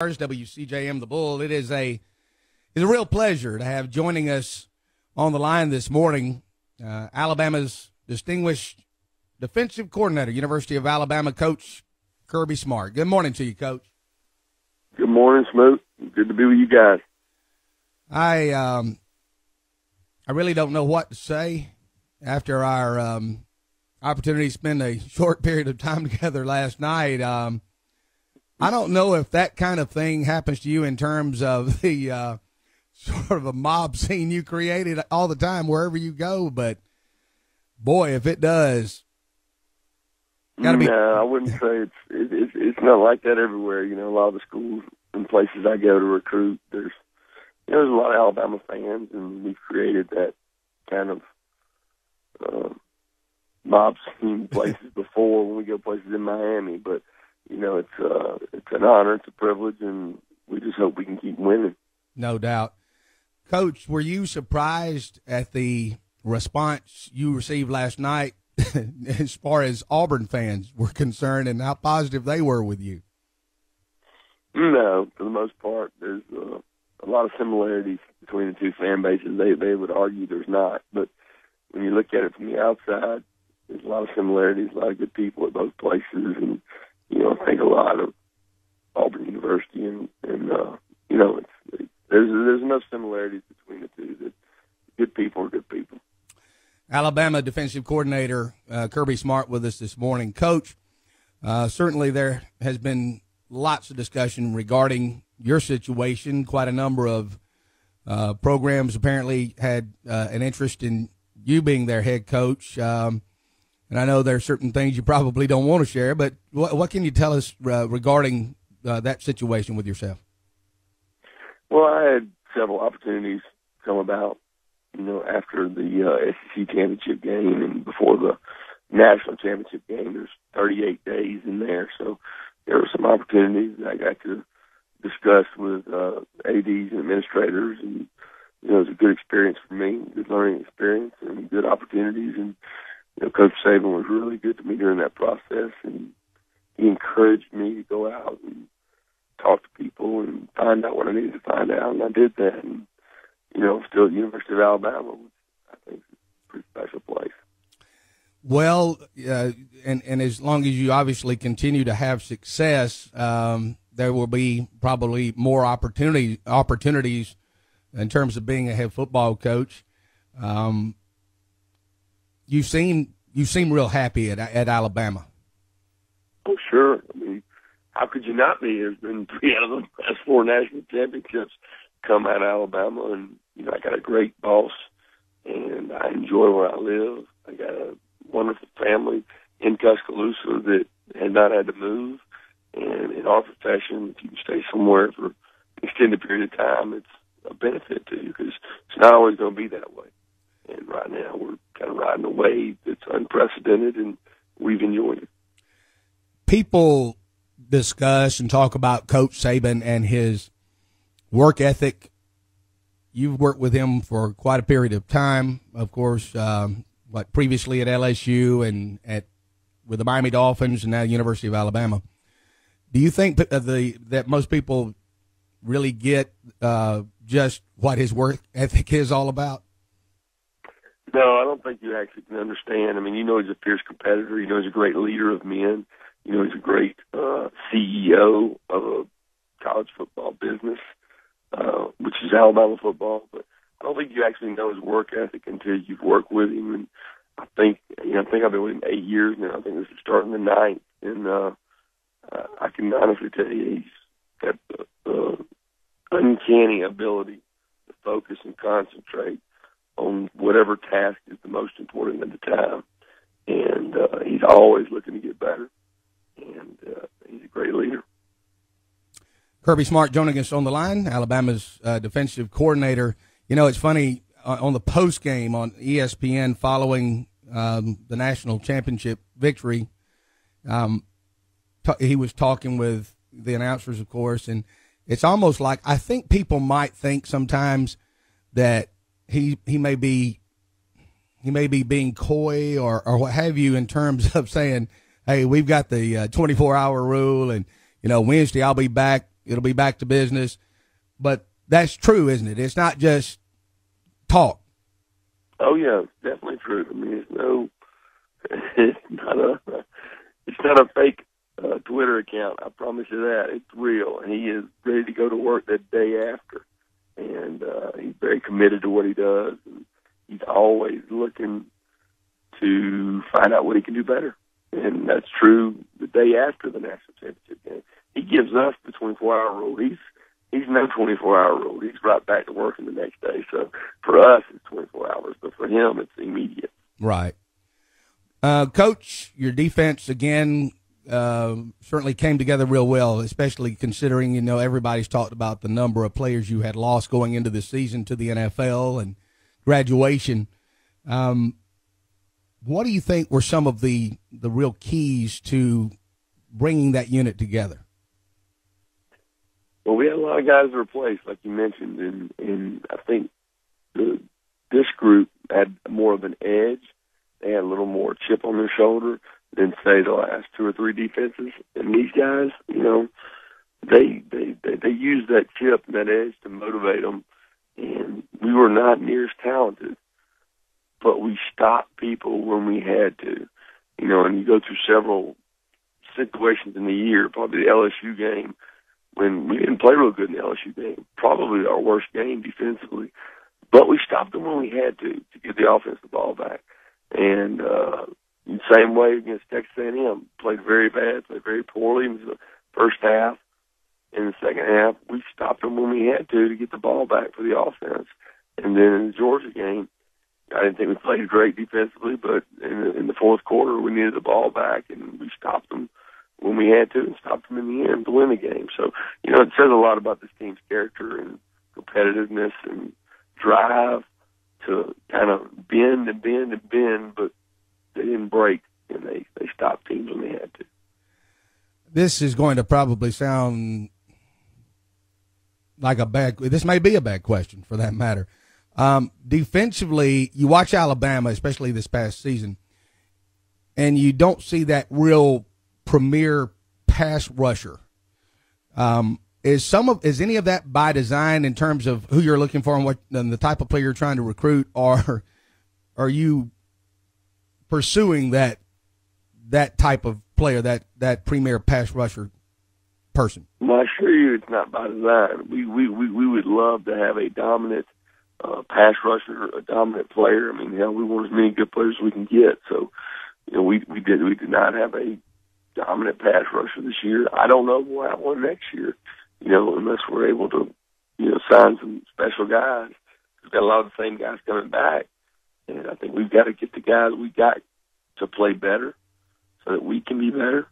WCJM The Bull. It's a real pleasure to have joining us on the line this morning Alabama's distinguished defensive coordinator, University of Alabama coach Kirby Smart. Good morning to you, Coach. Good morning, Smoot. Good to be with you guys. I really don't know what to say after our opportunity to spend a short period of time together last night. I don't know if that kind of thing happens to you in terms of the sort of a mob scene you created all the time wherever you go, but boy, if it does, gotta be. No, I wouldn't say it's not like that everywhere. You know, a lot of the schools and places I go to recruit, there's a lot of Alabama fans, and we've created that kind of mob scene places before when we go places in Miami, but. You know, it's an honor, it's a privilege, and we just hope we can keep winning. No doubt. Coach, were you surprised at the response you received last night as far as Auburn fans were concerned and how positive they were with you? No, for the most part, there's a lot of similarities between the two fan bases. They would argue there's not, but when you look at it from the outside, there's a lot of similarities, a lot of good people at both places, and you know, I think a lot of Auburn University, and you know, there's enough similarities between the two that good people are good people. Alabama defensive coordinator Kirby Smart with us this morning. Coach, certainly there has been lots of discussion regarding your situation. Quite a number of programs apparently had an interest in you being their head coach. And I know there are certain things you probably don't want to share, but what can you tell us regarding that situation with yourself? Well, I had several opportunities come about, you know, after the SEC championship game and before the national championship game. There's 38 days in there, so there were some opportunities that I got to discuss with ADs and administrators, and you know, it was a good experience for me, good learning experience, and good opportunities. And you know, Coach Saban was really good to me during that process, and he encouraged me to go out and talk to people and find out what I needed to find out, and I did that. And, you know, still at the University of Alabama, which I think is a pretty special place. Well, and as long as you obviously continue to have success, there will be probably more opportunities in terms of being a head football coach. You seem real happy at Alabama. Oh, sure. I mean, how could you not be? There's been 3 out of the last 4 national championships come out of Alabama, and you know, I got a great boss, and I enjoy where I live. I got a wonderful family in Tuscaloosa that has not had to move, and in our profession, if you can stay somewhere for an extended period of time, it's a benefit to you because it's not always going to be that way. And right now, we're kind of riding a wave that's unprecedented, and we've enjoyed it. People discuss and talk about Coach Saban and his work ethic. You've worked with him for quite a period of time, of course, previously at LSU and with the Miami Dolphins and now University of Alabama. Do you think that most people really get just what his work ethic is all about? No, I don't think you actually can understand. I mean, you know, he's a fierce competitor. You know, he's a great leader of men. You know, he's a great CEO of a college football business, which is Alabama football. But I don't think you actually know his work ethic until you've worked with him. And I think I've been with him 8 years now. I think this is starting the 9th. And I can honestly tell you he's got the uncanny ability to focus and concentrate on whatever task is the most important at the time. And he's always looking to get better. And he's a great leader. Kirby Smart joining us on the line, Alabama's defensive coordinator. You know, it's funny, on the post game on ESPN following the national championship victory, he was talking with the announcers, of course, and it's almost like I think people might think sometimes that he may be being coy or what have you in terms of saying, hey, we've got the 24-hour rule, and, you know, Wednesday I'll be back It'll be back to business. But that's true, isn't it? It's not just talk. Oh yeah, it's definitely true. I mean, it's not a fake Twitter account. I promise you that. It's real. He is ready to go to work that day after, and he's very committed to what he does. And he's always looking to find out what he can do better, and that's true the day after the national championship game. He gives us the 24-hour rule. He's no 24-hour rule. He's right back to working the next day. So for us, it's 24 hours, but for him, it's immediate. Right. Coach, your defense, again, certainly came together real well, especially considering, everybody's talked about the number of players you had lost going into the season to the NFL and graduation. What do you think were some of the real keys to bringing that unit together? Well, we had a lot of guys replaced, like you mentioned, and I think this group had more of an edge. They had a little more chip on their shoulder than, say, the last two or three defenses. And these guys, they used that chip and that edge to motivate them. And we were not near as talented, but we stopped people when we had to. And you go through several situations in the year, probably the LSU game, when we didn't play real good in the LSU game, probably our worst game defensively. But we stopped them when we had to get the offense the ball back. And the same way against Texas A&M, played very bad, played very poorly in the first half. In the second half, we stopped them when we had to get the ball back for the offense. And then in the Georgia game, I didn't think we played great defensively, but in the fourth quarter, we needed the ball back, and we stopped them when we had to and stopped them in the end to win the game. So, it says a lot about this team's character and competitiveness and drive to kind of bend, but they didn't break, and they stopped teams when they had to. This is going to probably sound like this may be a bad question for that matter. Defensively, you watch Alabama, especially this past season, and you don't see that real premier pass rusher. Is any of that by design in terms of who you're looking for and the type of player you're trying to recruit, or are you pursuing that type of player, that premier pass rusher person? Well, I assure you, it's not by design. We would love to have a dominant pass rusher, a dominant player. I mean, we want as many good players as we can get. So, we did not have a dominant pass rusher this year. I don't know if we'll have one next year, unless we're able to, sign some special guys. We've got a lot of the same guys coming back, and I think we've got to get the guys we got to play better so that we can be better.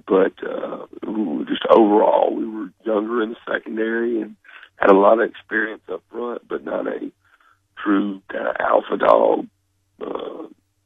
But just overall, we were younger in the secondary and had a lot of experience up front, but not a true kind of alpha dog,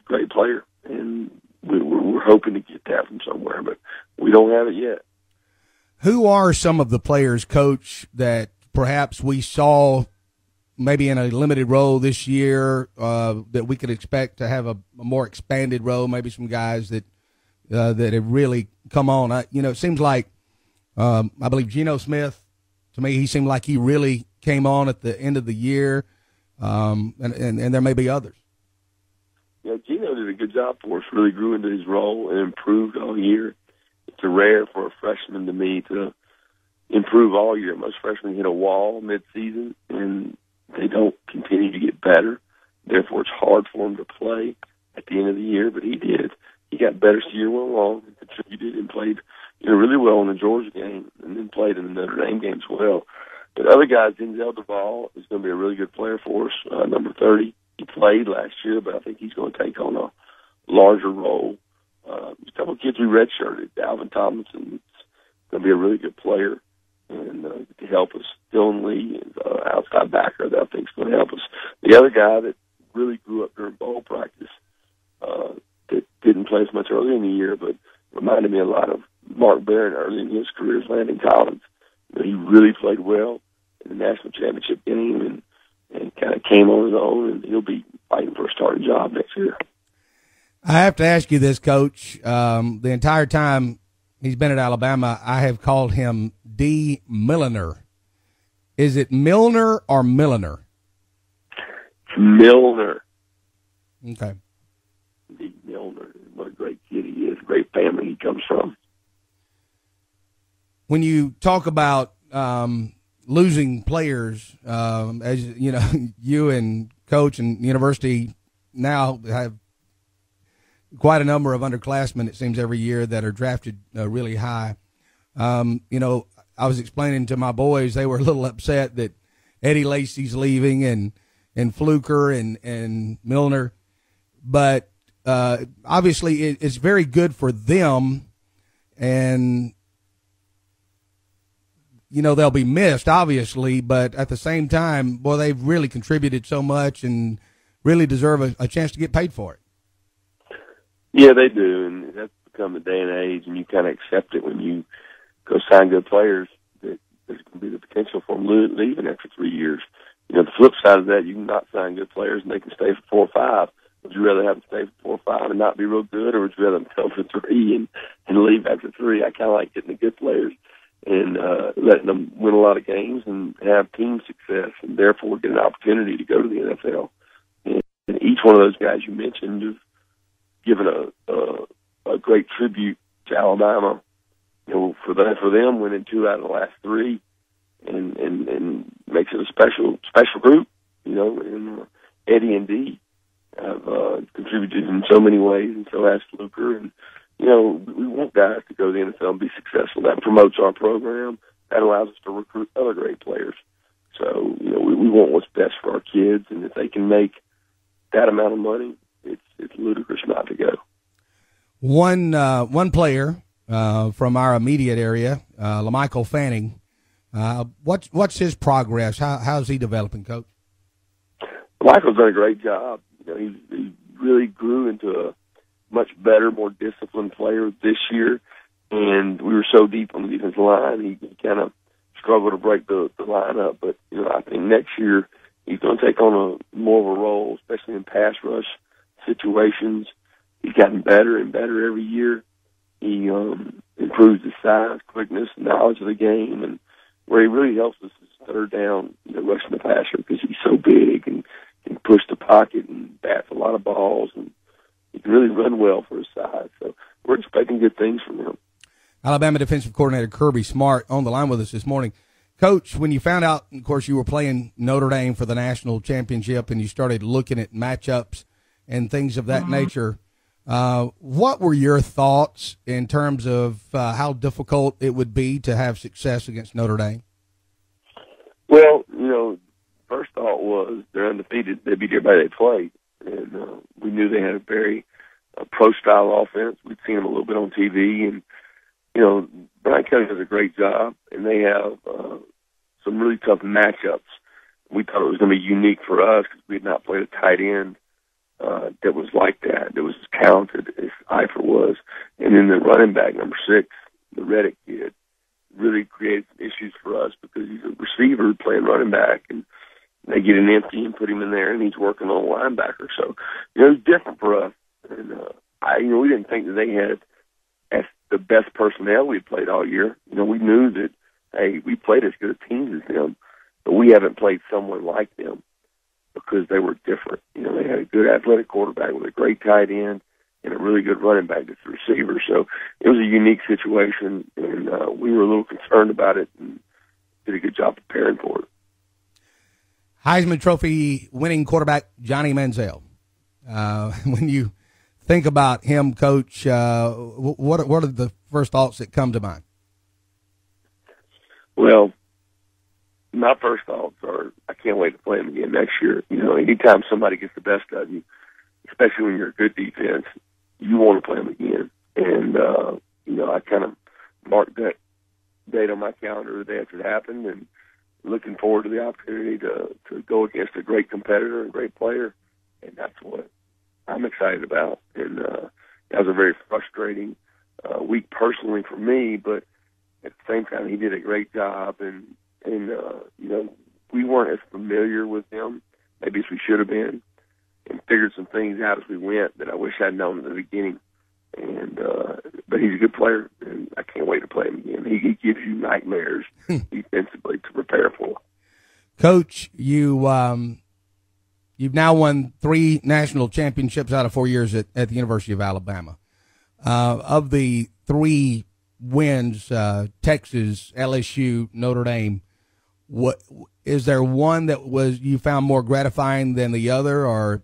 great player. And we're hoping to get that from somewhere, but we don't have it yet. Who are some of the players, Coach, that perhaps we saw maybe in a limited role this year that we could expect to have a more expanded role, maybe some guys that have really come on? It seems like I believe Geno Smith, to me, he seemed like he really came on at the end of the year, and there may be others. Yeah, Geno did a good job for us, really grew into his role and improved all year. It's rare for a freshman to me to improve all year. Most freshmen hit a wall mid-season, and they don't continue to get better. Therefore, it's hard for them to play at the end of the year, but he did. He got better as the year went along and contributed and played really well in the Georgia game and then played in the Notre Dame game as well. But other guys, Denzel Duval is going to be a really good player for us, number 30. He played last year, but I think he's going to take on a larger role. There's a couple of kids we redshirted. Dalvin Tomlinson is going to be a really good player and to help us. Dylan Lee is outside backer that I think is going to help us. The other guy that really grew up during bowl practice that didn't play as much early in the year, but reminded me a lot of Mark Barron early in his career, is Landon Collins. He really played well in the national championship game and kind of came on his own, and he'll be fighting for a starting job next year. I have to ask you this, Coach. The entire time he's been at Alabama, I have called him D. Milliner. Is it Milner or Milliner? Milner. Okay. D. Milner. What a great kid he is. Great family he comes from. When you talk about losing players, as you know, you and Coach and University now have quite a number of underclassmen, it seems, every year that are drafted really high. You know, I was explaining to my boys, they were a little upset that Eddie Lacy's leaving and Fluker and Milner. But obviously it's very good for them, and, you know, they'll be missed, obviously, but at the same time, boy, they've really contributed so much and really deserve a chance to get paid for it. Yeah, they do, and that's become a day and age, and you kind of accept it when you go sign good players, that there's going to be the potential for them leaving after 3 years. You know, the flip side of that, you can not sign good players, and they can stay for 4 or 5. Would you rather have them stay for 4 or 5 and not be real good, or would you rather them come for 3 and leave after 3? I kind of like getting the good players and letting them win a lot of games and have team success, and therefore get an opportunity to go to the NFL. And each one of those guys you mentioned have given a great tribute to Alabama. You know, for them, winning 2 out of the last 3, and makes it a special group. You know, and Eddie and D have contributed in so many ways, and so has Fluker. And you know, we want guys to go to the NFL and be successful. That promotes our program. That allows us to recruit other great players. So, you know, we want what's best for our kids, and if they can make that amount of money, it's ludicrous not to go. One player from our immediate area, LaMichael Fanning. What's his progress? How's he developing, Coach? LaMichael's done a great job. You know, he really grew into a much better, more disciplined player this year, and we were so deep on the defensive line, he kind of struggled to break the line up. But you know, I think next year he's going to take on more of a role, especially in pass rush situations. He's gotten better and better every year. He improves his size, quickness, knowledge of the game, and where he really helps us is third down, you know, rushing the passer, because he's so big and can push the pocket and bats a lot of balls, and he can really run well for his size. So we're expecting good things from him. Alabama defensive coordinator Kirby Smart on the line with us this morning. Coach, when you found out, of course, you were playing Notre Dame for the national championship and you started looking at matchups and things of that nature, what were your thoughts in terms of how difficult it would be to have success against Notre Dame? Well, you know, first thought was they're undefeated. They beat everybody they played. And we knew they had a very pro-style offense. We'd seen them a little bit on TV. And, you know, Brian Kelly does a great job, and they have some really tough matchups. We thought it was going to be unique for us because we had not played a tight end that was like that was as talented as Eifert was. And then the running back, number 6, the Reddick kid, really created some issues for us because he's a receiver playing running back, and they get an empty and put him in there, and he's working on a linebacker. So, you know, it's different for us. And, we didn't think that they had as the best personnel we had played all year. You know, we knew that, hey, we played as good a team as them, but we haven't played someone like them because they were different. You know, they had a good athletic quarterback with a great tight end and a really good running back that's a receiver. So it was a unique situation, and we were a little concerned about it and did a good job preparing for it. Heisman Trophy winning quarterback Johnny Manziel. When you think about him, Coach, what are the first thoughts that come to mind? Well, my first thoughts are I can't wait to play him again next year. You know, anytime somebody gets the best of you, especially when you're a good defense, you want to play him again. And, I kind of marked that date on my calendar the day after it happened, and looking forward to the opportunity to go against a great competitor and great player. And that's what I'm excited about. And that was a very frustrating week personally for me, but at the same time, he did a great job. And we weren't as familiar with him maybe as we should have been, and figured some things out as we went that I wish I'd known in the beginning. And but he's a good player, and I can't wait to play him again. man. He gives you nightmares defensively to prepare for. Coach, you've now won 3 national championships out of 4 years at the University of Alabama. Of the 3 wins, Texas, LSU, Notre Dame, what is there one that was you found more gratifying than the other, or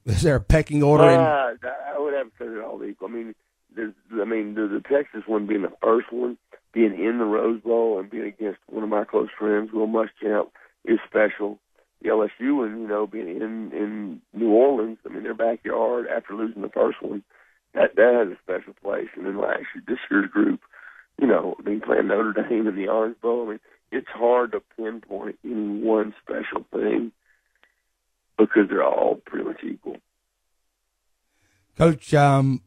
is there a pecking order? I would have to say they're all equal. The Texas one being the first one, being in the Rose Bowl and being against one of my close friends, Will Muschamp, is special. The LSU one, being in New Orleans, their backyard after losing the first one, that has a special place. And then last year, this year's group, playing Notre Dame in the Orange Bowl, it's hard to pinpoint any one special thing because they're all pretty much equal. Coach, of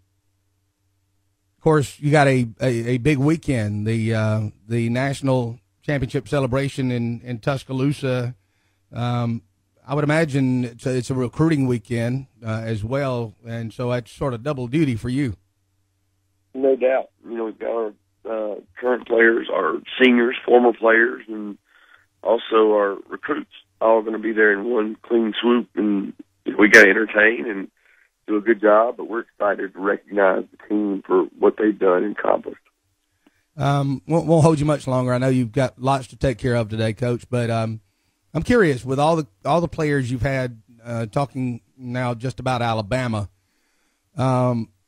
course, you got a big weekend, the national championship celebration in Tuscaloosa. I would imagine it's a recruiting weekend as well, and so that's sort of double duty for you. No doubt. We've got our current players, our seniors, former players, and also our recruits all going to be there in one clean swoop, and we got to entertain and do a good job, but we're excited to recognize the team for what they've done and accomplished. Won't hold you much longer. I know you've got lots to take care of today, Coach, but I'm curious, with all the players you've had talking now just about Alabama,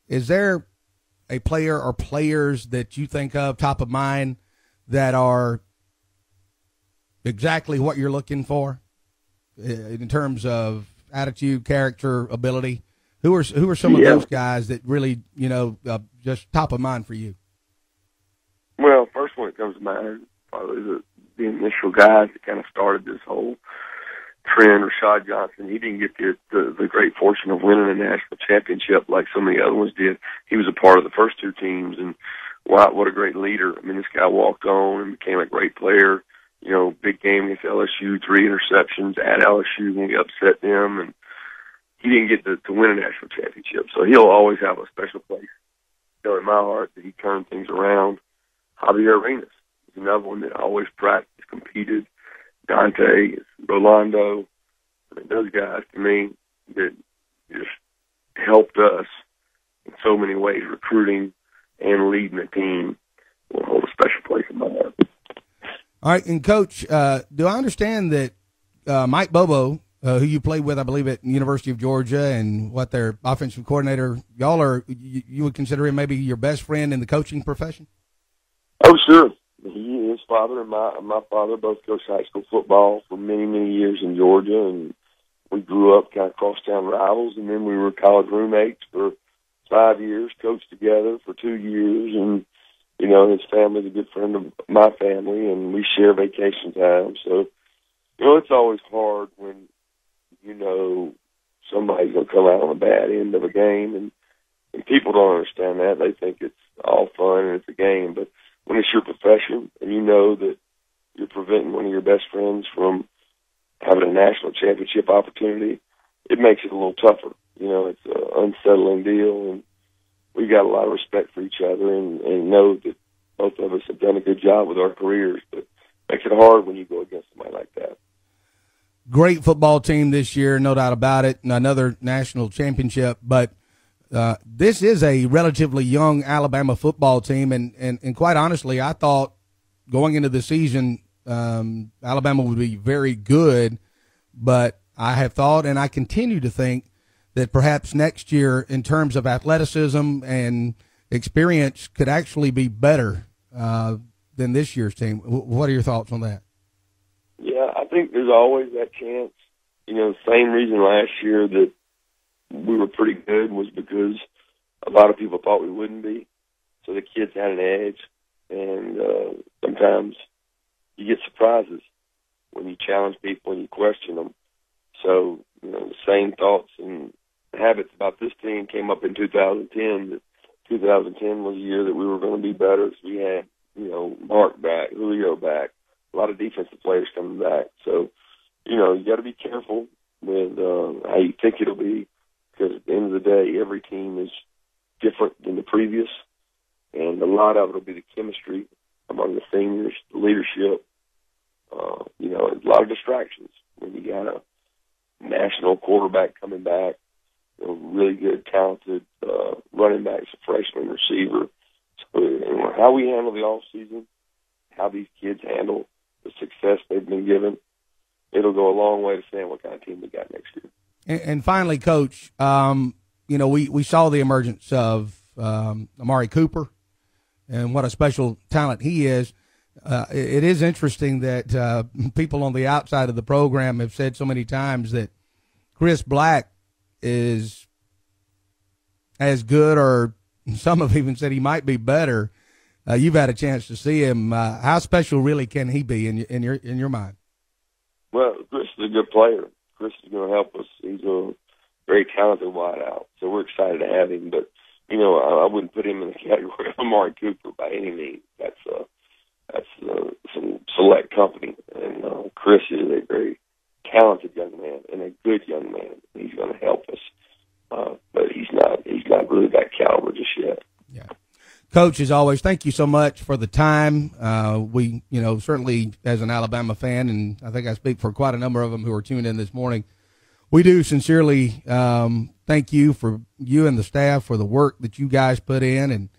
is there a player or players that you think of top of mind that are exactly what you're looking for in terms of attitude, character, ability? Who are some of those guys that really, just top of mind for you? Well, first one that comes to mind probably the initial guys that kind of started this whole trend. Rashad Johnson, he didn't get the great fortune of winning a national championship like so many other ones did. He was a part of the first 2 teams, and wow, what a great leader. This guy walked on and became a great player. Big game against LSU, 3 interceptions at LSU when we upset them, and he didn't get to win a national championship. So he'll always have a special place in my heart that he turned things around. Javier Arenas is another one that always practiced, competed. Dante, Rolando, those guys to me that just helped us in so many ways, recruiting and leading the team, will hold a special place in my heart. All right, and Coach, do I understand that Mike Bobo, who you played with, I believe, at the University of Georgia, and their offensive coordinator, you would consider him maybe your best friend in the coaching profession? Oh, sure. His father and my father both coached high school football for many, many years in Georgia, and we grew up kind of crosstown rivals, and then we were college roommates for 5 years, coached together for 2 years, and, his family's a good friend of my family, and we share vacation time. So, it's always hard when, somebody's going to come out on the bad end of a game, and people don't understand that. They think it's all fun and it's a game, but when it's your profession and you know that you're preventing one of your best friends from having a national championship opportunity, it makes it a little tougher. It's an unsettling deal, and we got a lot of respect for each other and know that both of us have done a good job with our careers, but it makes it hard when you go against somebody like that. Great football team this year, no doubt about it, and another national championship, but this is a relatively young Alabama football team, and quite honestly, I thought going into the season Alabama would be very good, but I have thought, and I continue to think, that perhaps next year, in terms of athleticism and experience, could actually be better than this year's team. What are your thoughts on that? Yeah, I think there's always that chance. The same reason last year that we were pretty good was because a lot of people thought we wouldn't be. So the kids had an edge, and sometimes you get surprises when you challenge people and you question them. So, the same thoughts and habits about this team came up in 2010. That 2010 was a year that we were going to be better. So we had, Mark back, Julio back, a lot of defensive players coming back. So, you got to be careful with how you think it'll be, because at the end of the day, every team is different than the previous, and a lot of it will be the chemistry among the seniors, the leadership. You know, a lot of distractions when you got a national quarterback coming back, you know, really good, talented running backs, a freshman receiver. So, and how we handle the off season, how these kids handle the success they've been given, it'll go a long way to saying what kind of team we got next year. And finally, Coach, you know, we saw the emergence of Amari Cooper and what a special talent he is. It is interesting that people on the outside of the program have said so many times that Chris Black is as good, or some have even said he might be better. You've had a chance to see him. How special really can he be in your mind? Well, Chris is a good player. Chris is going to help us. He's a very talented wideout, so we're excited to have him. But you know, I wouldn't put him in the category of Amari Cooper by any means. That's some select company, and Chris is a very talented young man and a good young man. He's going to help us, but he's not really that caliber just yet. Yeah, Coach, as always, thank you so much for the time. We, you know, certainly as an Alabama fan, and I think I speak for quite a number of them who are tuned in this morning, we do sincerely thank you and the staff for the work that you guys put in. And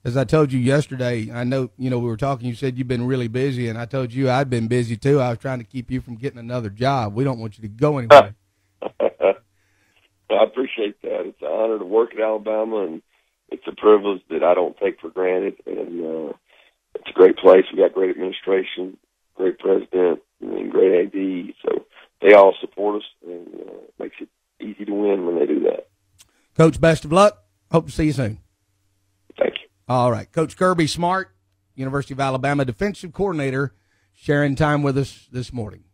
as I told you yesterday, I know, you know, we were talking, you said you've been really busy, and I told you I'd been busy too. I was trying to keep you from getting another job. We don't want you to go anywhere. I appreciate that. It's an honor to work at Alabama, and it's a privilege that I don't take for granted. And it's a great place. We got great administration, great president, and great AD. So they all support us, and it makes it easy to win when they do that. Coach, best of luck. Hope to see you soon. Thank you. All right. Coach Kirby Smart, University of Alabama defensive coordinator, sharing time with us this morning.